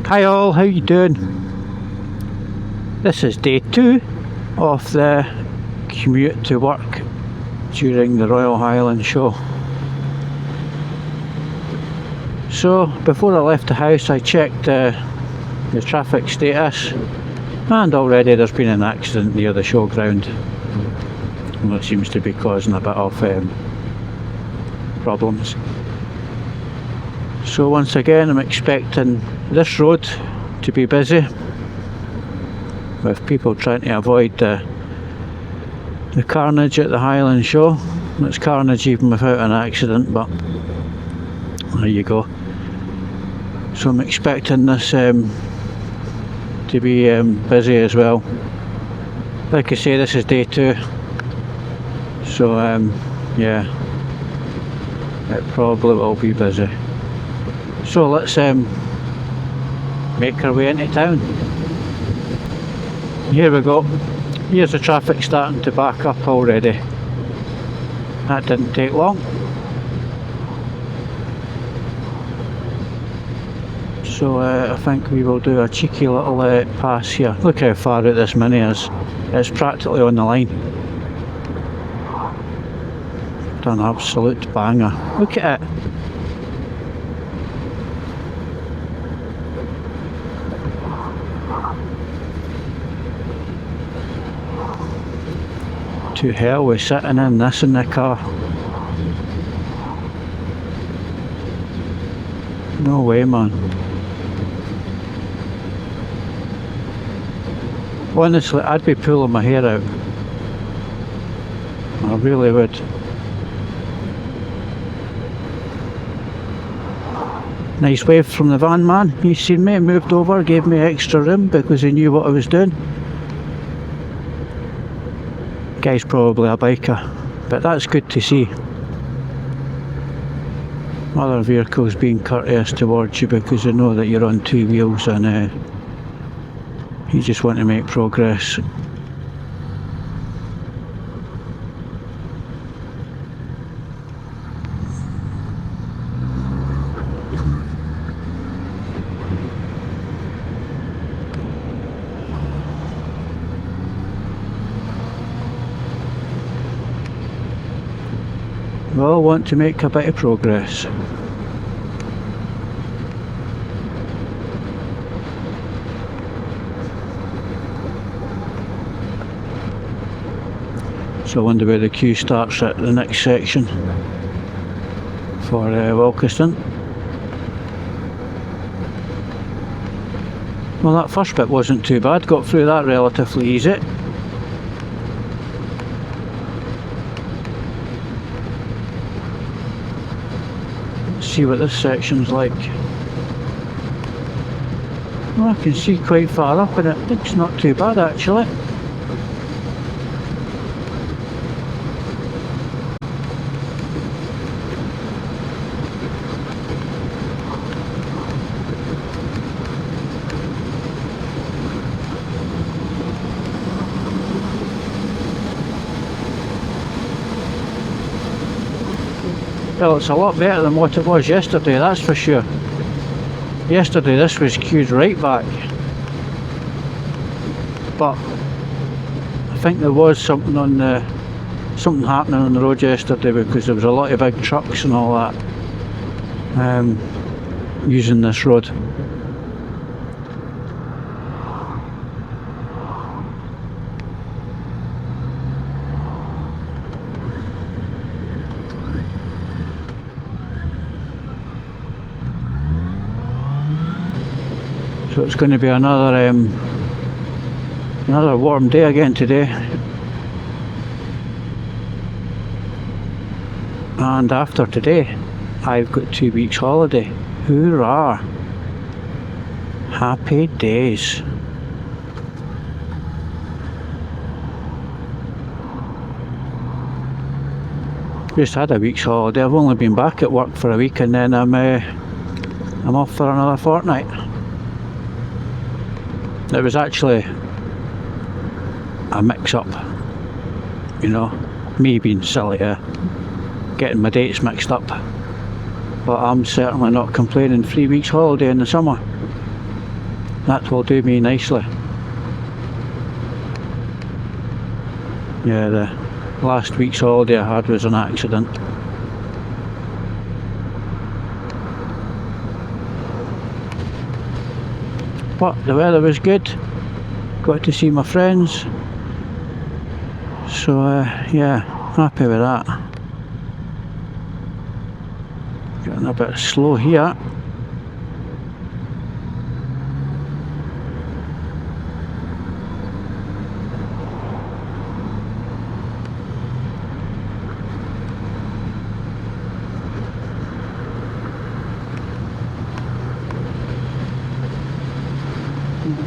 Hi all, how you doing? This is day 2 of the commute to work during the Royal Highland Show. So before I left the house I checked the traffic status, and already there's been an accident near the showground, and it seems to be causing a bit of problems. So once again I'm expecting this road to be busy with people trying to avoid the carnage at the Highland Show. It's carnage even without an accident, but there you go. So I'm expecting this to be busy as well. Like I say, this is day 2, so yeah, it probably will be busy. So let's make our way into town. Here we go. Here's the traffic starting to back up already. That didn't take long. So I think we will do a cheeky little pass here. Look how far out this Mini is. It's practically on the line. Done an absolute banger. Look at it. To hell with sitting in this in the car. No way, man. Honestly, I'd be pulling my hair out. I really would. Nice wave from the van man. You seen me, moved over, gave me extra room because he knew what I was doing. Guy's probably a biker, but that's good to see. Other vehicles being courteous towards you because they know that you're on 2 wheels and you just want to make progress. We all want to make a bit of progress. So I wonder where the queue starts at the next section for Wilkeston. Well, that first bit wasn't too bad, got through that relatively easy. See what this section's like. Well, I can see quite far up and it looks not too bad actually. Well, it's a lot better than what it was yesterday, that's for sure. Yesterday this was queued right back. But I think there was something happening on the road yesterday because there was a lot of big trucks and all that using this road. So it's going to be another warm day again today, and after today I've got 2 weeks holiday. Hoorah! Happy days. Just had a week's holiday. I've only been back at work for a week and then I'm off for another fortnight. It was actually a mix-up, you know, me being silly, getting my dates mixed up. But I'm certainly not complaining. 3 weeks holiday in the summer. That will do me nicely. Yeah, the last week's holiday I had was an accident. But the weather was good. Got to see my friends. So yeah, happy with that. Getting a bit slow here.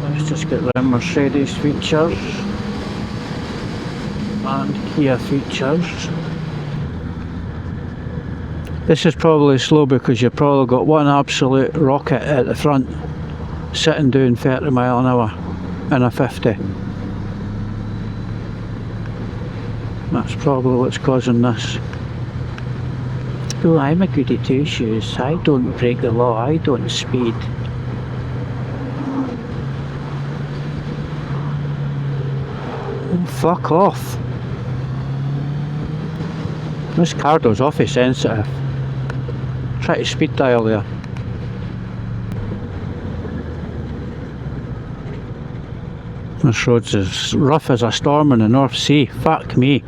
Let's just get the Mercedes features and Kia features. This is probably slow because you've probably got one absolute rocket at the front sitting doing 30 mile an hour in a 50. That's probably what's causing this. Oh, I'm a goody two shoes. I don't break the law, I don't speed. Oh, fuck off. This cardo's awfully sensitive. Try to speed dial there. This road's as rough as a storm in the North Sea. Fuck me.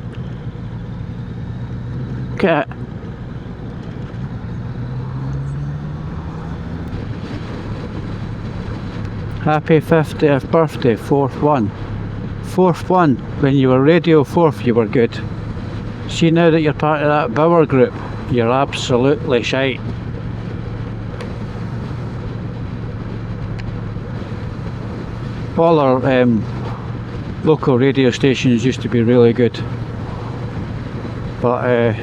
Get it. Happy 50th birthday, fourth one. Fourth one. When you were Radio 4th you were good. See, now that you're part of that Bauer group, you're absolutely shite. All our local radio stations used to be really good, but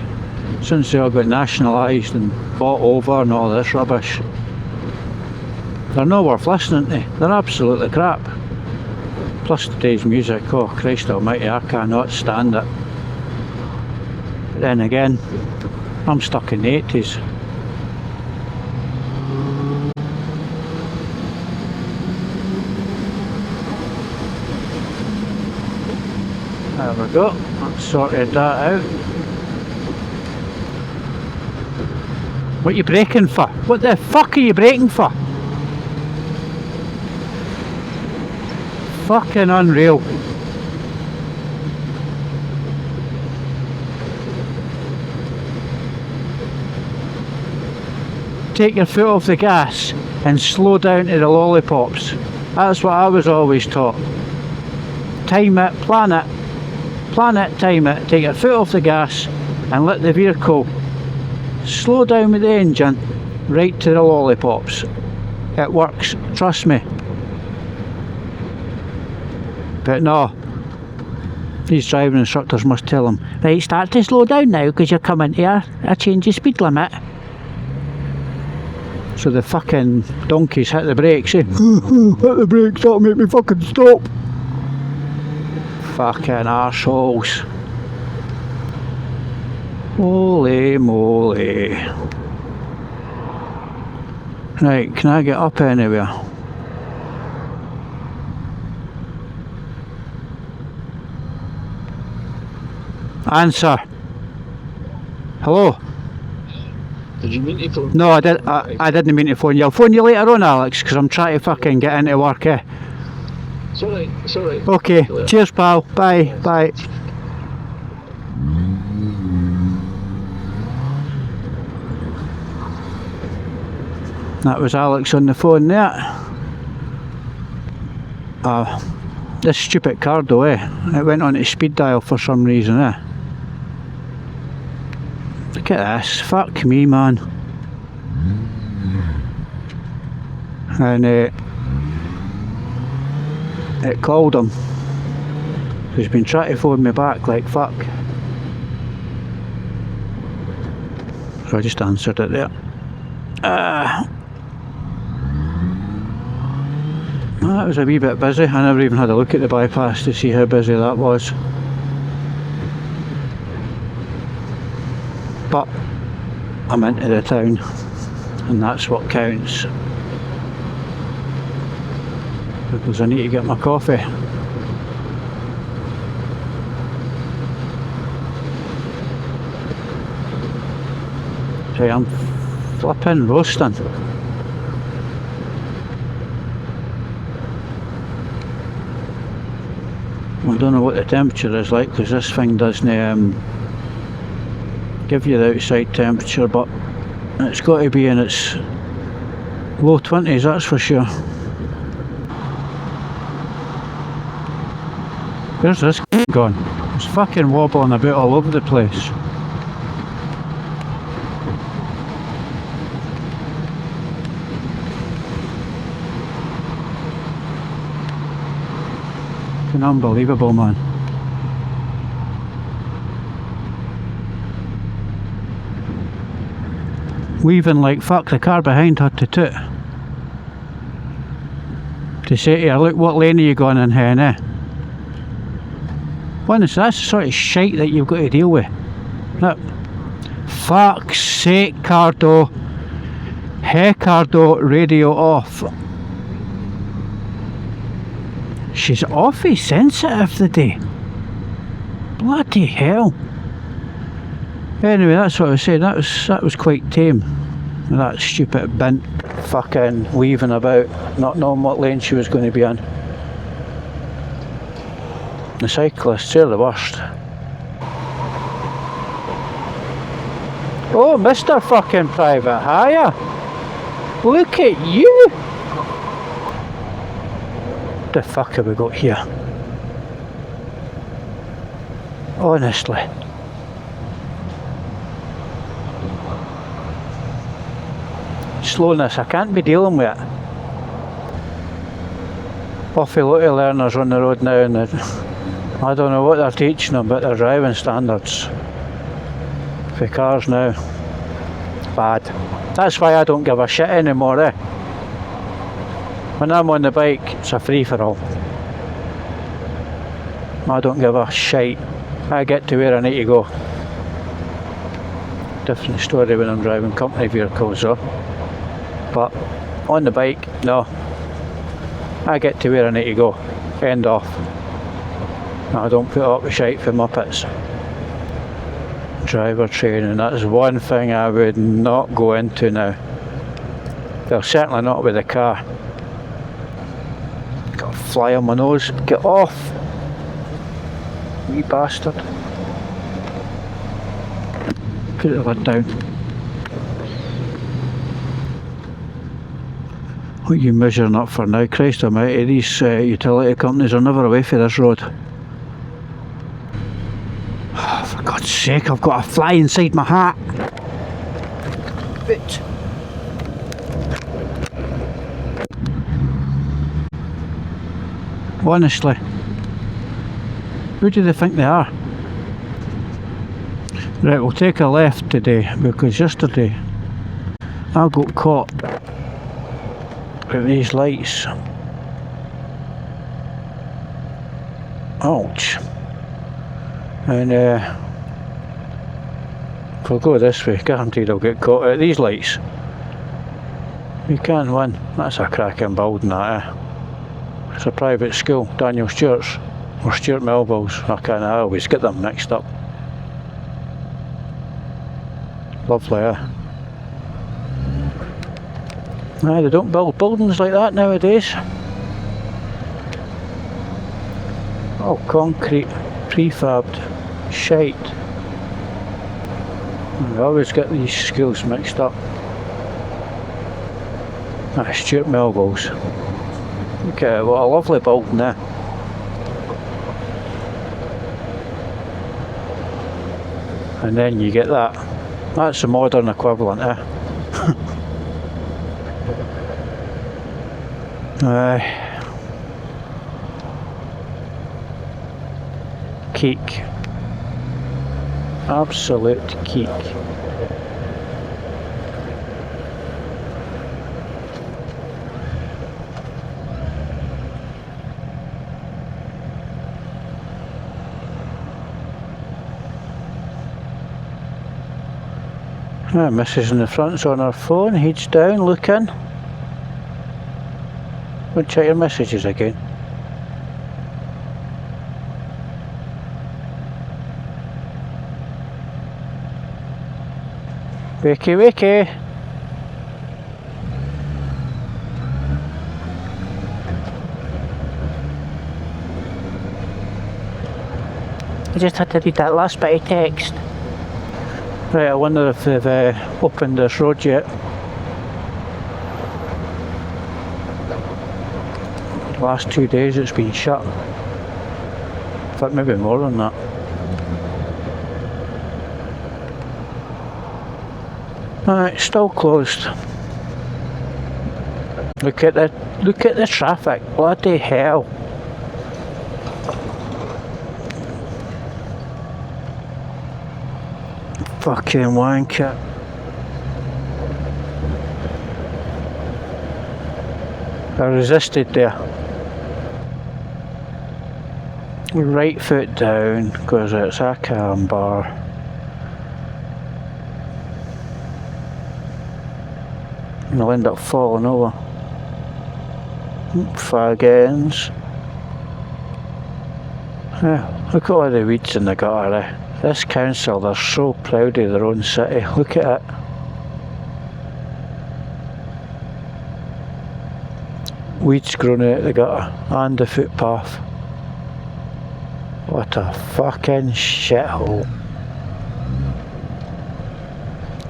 since they all got nationalised and bought over and all this rubbish, they're not worth listening to. They're absolutely crap. Plus today's music, oh Christ almighty, I cannot stand it. But then again, I'm stuck in the 80s. There we go, I've sorted that out. What are you braking for? What the fuck are you braking for? Fucking unreal. Take your foot off the gas and slow down to the lollipops. That's what I was always taught. Time it, plan it, time it. Take your foot off the gas and let the vehicle slow down with the engine right to the lollipops. It works, trust me. But no, these driving instructors must tell them, right, start to slow down now because you're coming to a change of speed limit. So the fucking donkeys hit the brakes, eh? Hit the brakes, that'll make me fucking stop. Fucking arseholes. Holy moly. Right, can I get up anywhere? Answer. Hello? Did you mean to phone? No, I didn't mean to phone you. I'll phone you later on, Alex, because I'm trying to fucking get into work, eh? It's alright, it's alright. Okay, cheers pal, bye, bye. That was Alex on the phone there. This stupid card though, eh? It went on its speed dial for some reason, eh? Look at this, fuck me man. And it called him. He's been trying to phone me back like fuck. So I just answered it there. That was a wee bit busy. I never even had a look at the bypass to see how busy that was. But I'm into the town and that's what counts. because I need to get my coffee. Hey, I'm flipping roasting. I don't know what the temperature is like because this thing doesn't give you the outside temperature, but it's got to be in its low 20s, that's for sure. Where's this gone? It's fucking wobbling about all over the place. Fucking unbelievable, man. Weaving like fuck, the car behind had to toot. To say to her, look, what lane are you going in, hen, eh? Honestly, that's the sort of shite that you've got to deal with. No. Fuck's sake, Cardo. Cardo, radio off. She's awfully sensitive today. Bloody hell. Anyway, that's what I was saying. That was quite tame. That stupid bint fucking weaving about, not knowing what lane she was going to be in. The cyclists, they're the worst. Oh, Mr. fucking Private Hire. Look at you. What the fuck have we got here? Honestly. Slowness, I can't be dealing with it. Awful lot of learners on the road now, and I don't know what they're teaching them, but their driving standards for cars now, bad. That's why I don't give a shit anymore, eh? When I'm on the bike, it's a free-for-all. I don't give a shite. I get to where I need to go. Different story when I'm driving company vehicles though. But on the bike, no. I get to where I need to go. End off. I don't put up with shite for muppets. Driver training, that's one thing I would not go into now. Well, certainly not with a car. Got a fly on my nose. Get off! Wee bastard. Put the lid down. What are you measuring up for now? Christ almighty, these utility companies are never away from this road. Oh, for God's sake, I've got a fly inside my hat. But honestly, who do they think they are? Right, we'll take a left today because yesterday I got caught with these lights. Ouch. And if we'll go this way, guaranteed I'll get caught at these lights. You can't win. That's a cracking building, that, eh? It's a private school, Daniel Stewart's, or Stuart Melville's. I always get them mixed up. Lovely, eh? Aye, they don't build buildings like that nowadays. Oh, concrete, prefabbed, shite. I always get these schools mixed up. Ah, Stuart Melville's. Look at it, what a lovely building there. And then you get that. That's the modern equivalent, eh? Cake. Absolute cake. Mrs in the front's on her phone, heads down looking. Go and check your messages again. Wakey wakey! I just had to read that last bit of text. Right, I wonder if they've opened this road yet. The last 2 days it's been shut. In fact, maybe more than that. Right, still closed. Look at the traffic. Bloody hell. Fucking wanker. I resisted there. Right foot down, because it's a camber. And I'll end up falling over. Fag ends. Yeah, look at all the weeds in the gutter there. This council, they're so proud of their own city. Look at it. Weeds growing out the gutter and the footpath. What a fucking shithole.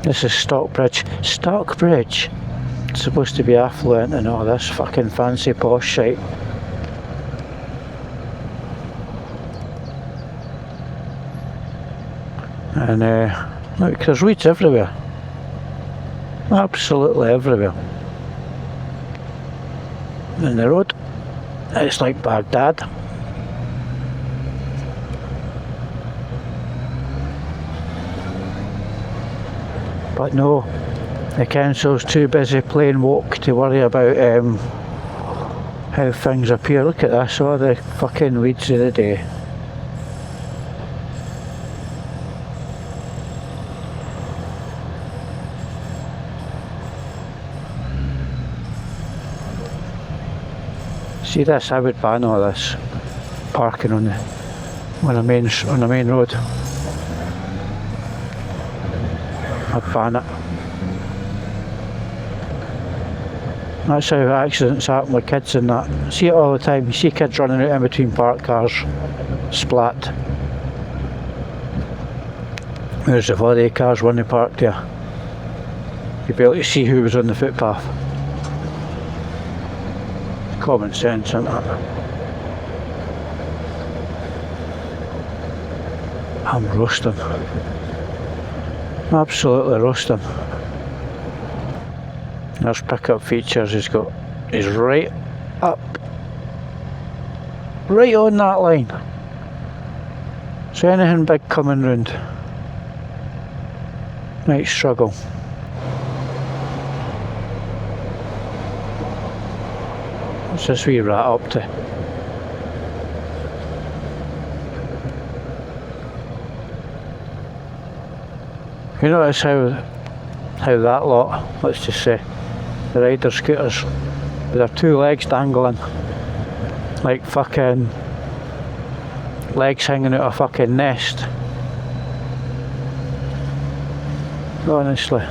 This is Stockbridge. Stockbridge? It's supposed to be affluent and all this fucking fancy posh shite. And look, there's weeds everywhere. Absolutely everywhere. In the road, it's like Baghdad. But no, the council's too busy playing woke to worry about how things appear. Look at this, all the fucking weeds of the day. See this, I would ban all this parking on the main road. I'd ban it. That's how accidents happen with kids and that. See it all the time. You see kids running out in between parked cars, splat. Whereas if all the cars weren't parked there, you'd be able to see who was on the footpath. Common sense, isn't it? I'm roasting. Absolutely roasting. There's pickup features. He's right up, right on that line. So anything big coming round might struggle. What's this wee rat up to? You notice how that lot, let's just say, the rider scooters, with their two legs dangling, like fucking legs hanging out of a fucking nest. Honestly.